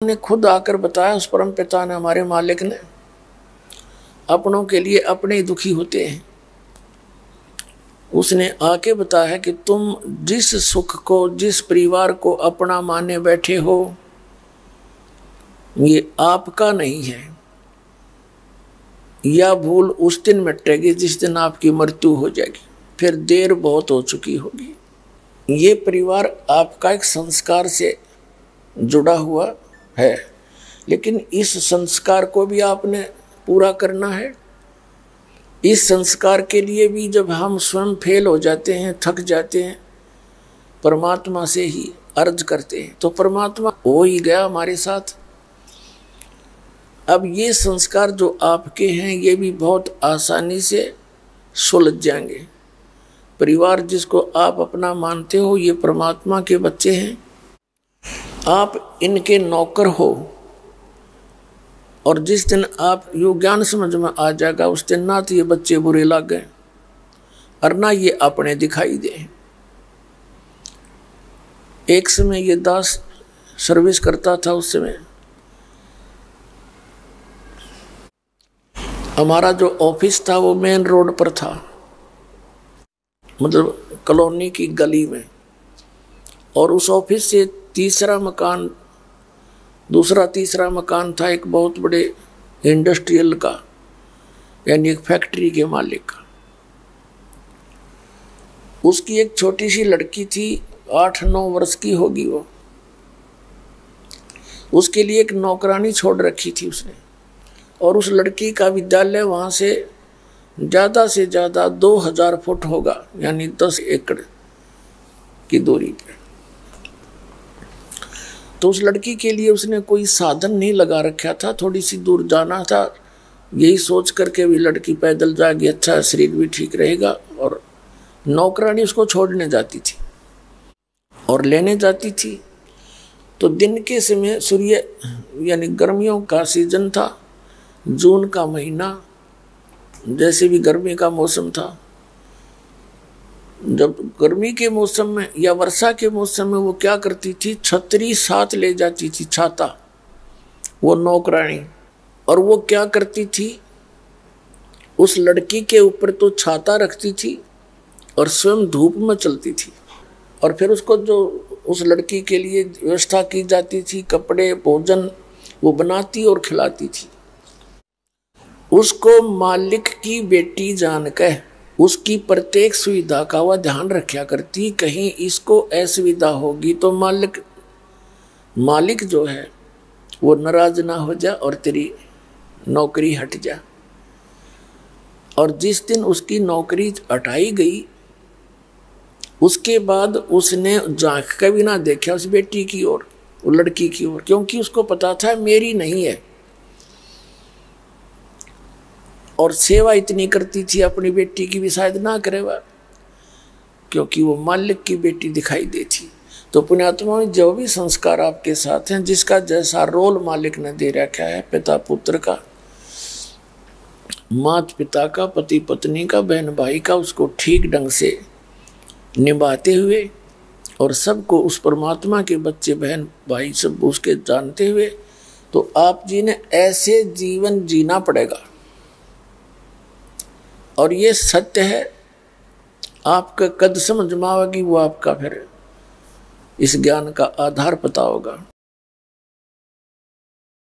ने खुद आकर बताया, उस परम पिता ने, हमारे मालिक ने, अपनों के लिए अपने ही दुखी होते हैं। उसने आके बताया कि तुम जिस सुख को, जिस परिवार को अपना माने बैठे हो, ये आपका नहीं है। यह भूल उस दिन मिटेगी जिस दिन आपकी मृत्यु हो जाएगी, फिर देर बहुत हो चुकी होगी। ये परिवार आपका एक संस्कार से जुड़ा हुआ है, लेकिन इस संस्कार को भी आपने पूरा करना है। इस संस्कार के लिए भी जब हम स्वयं फेल हो जाते हैं, थक जाते हैं, परमात्मा से ही अर्ज करते हैं, तो परमात्मा हो ही गया हमारे साथ। अब ये संस्कार जो आपके हैं, ये भी बहुत आसानी से सुलझ जाएंगे। परिवार जिसको आप अपना मानते हो, ये परमात्मा के बच्चे हैं, आप इनके नौकर हो। और जिस दिन आप यो ज्ञान समझ में आ जाएगा, उस दिन ना तो ये बच्चे बुरे लग गए और ना ये अपने दिखाई दे। एक समय ये दास सर्विस करता था, उस समय हमारा जो ऑफिस था वो मेन रोड पर था, मतलब कॉलोनी की गली में। और उस ऑफिस से दूसरा तीसरा मकान था एक बहुत बड़े इंडस्ट्रियल का, यानी एक फैक्ट्री के मालिक का। उसकी एक छोटी सी लड़की थी, 8-9 वर्ष की होगी वो। उसके लिए एक नौकरानी छोड़ रखी थी उसने, और उस लड़की का विद्यालय वहाँ से ज़्यादा 2000 फुट होगा, यानी 10 एकड़ की दूरी पे। तो उस लड़की के लिए उसने कोई साधन नहीं लगा रखा था, थोड़ी सी दूर जाना था, यही सोच करके भी लड़की पैदल जाएगी, अच्छा शरीर भी ठीक रहेगा। और नौकरानी उसको छोड़ने जाती थी और लेने जाती थी। तो दिन के समय सूर्य, यानी गर्मियों का सीजन था, जून का महीना, जैसे भी गर्मी का मौसम था। जब गर्मी के मौसम में या वर्षा के मौसम में वो क्या करती थी, छतरी साथ ले जाती थी, छाता, वो नौकरानी। और वो क्या करती थी, उस लड़की के ऊपर तो छाता रखती थी और स्वयं धूप में चलती थी। और फिर उसको जो उस लड़की के लिए व्यवस्था की जाती थी, कपड़े, भोजन, वो बनाती और खिलाती थी। उसको मालिक की बेटी जानकर उसकी प्रत्येक सुविधा का वह ध्यान रखा करती, कहीं इसको असुविधा होगी तो मालिक जो है वो नाराज ना हो जा और तेरी नौकरी हट जा। और जिस दिन उसकी नौकरी हटाई गई, उसके बाद उसने झांक कर भी ना देखा उस बेटी की ओर, वो लड़की की ओर, क्योंकि उसको पता था मेरी नहीं है। और सेवा इतनी करती थी अपनी बेटी की भी शायद ना करेगा, क्योंकि वो मालिक की बेटी दिखाई देती। तो पुण्यात्मा में जो भी संस्कार आपके साथ हैं, जिसका जैसा रोल मालिक ने दे रखा है, पिता पुत्र का, माता पिता का, पति पत्नी का, बहन भाई का, उसको ठीक ढंग से निभाते हुए और सबको उस परमात्मा के बच्चे बहन भाई सब उसके जानते हुए, तो आप जी ने ऐसे जीवन जीना पड़ेगा। और ये सत्य है, आपका कद समझ में आवेगी, वो आपका फिर इस ज्ञान का आधार पता होगा।